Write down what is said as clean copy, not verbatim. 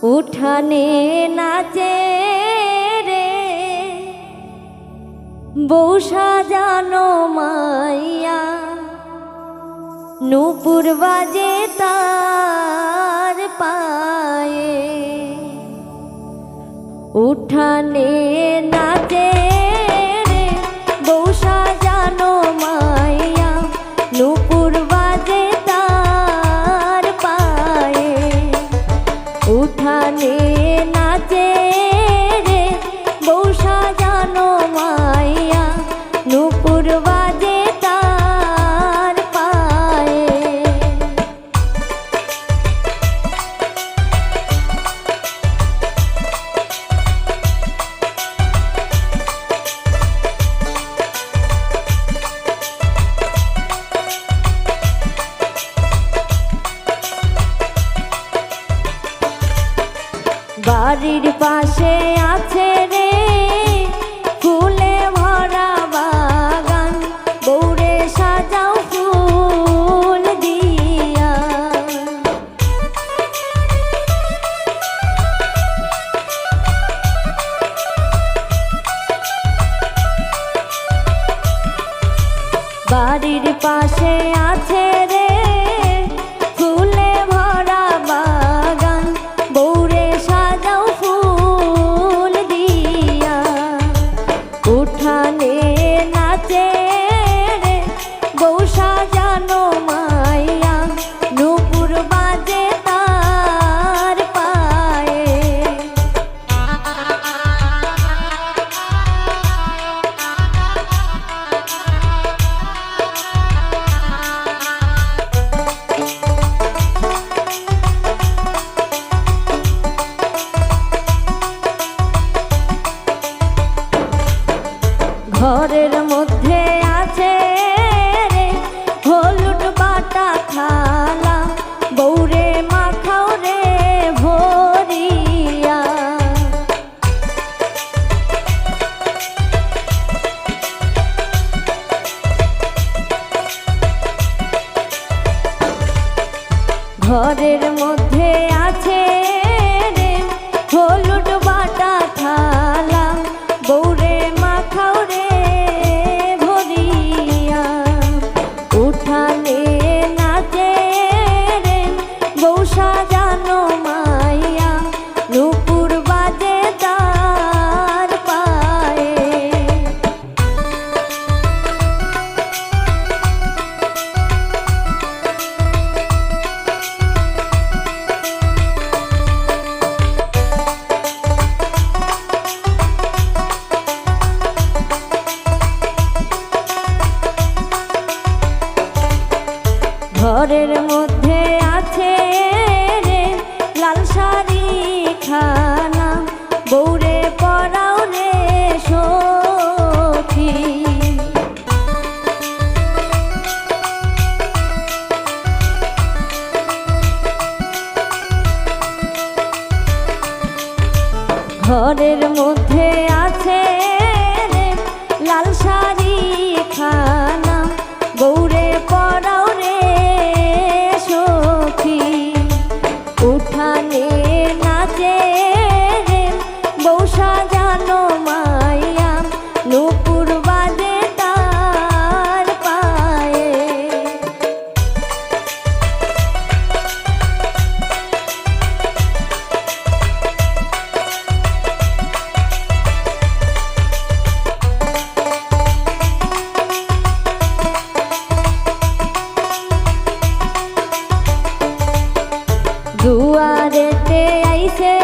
উঠানে নাচে রে বউ সাজানো মাইয়া, নূপুর বাজে তার পায়ে। উঠানে নাচে রে বউ সাজানো মাইয়া, নূপুর বাজে তার পায়ে। উঠানে নাচে রে বউ সাজানো মাইয়া, নূপুর বাজে তার পায়ে। বাড়ির পাশে আছে রে ফুলে ভরা বাগান, বউরে সাজাও ফুল দিয়া। বাড়ির পাশে আছে রে ফুলে ভরা বাগান, বউরে সাজাও ফুল দিয়া। উঠানে নাচে রে বউ সাজানো মাইয়া, নূপুর বাজে তার পায়ে। ঘরের মধ্যে আছে রে হলুদ বাটা থালা, বউরে মাখাও রে ভরিয়া। ঘরের মধ্যে আছে রে হলুদ বাটা থালা, বউরে মাখাও রে ভরিয়া। উঠানে নাচে রে বউ সাজানো মাইয়া, নূপুর বাজে তার পায়ে। ঘরের মধ্যে আছে রে লাল শাড়ি খানা, বউরে পরাও রে সখী। ঘরের মধ্যে আছে রে লাল শাড়ি খানা, বউরে পরাও রে সখী। উঠানে নাচে রে বউ সাজানো মাইয়া, নূপুর বাজে তার পায়ে। দুয়ারেতে আইছে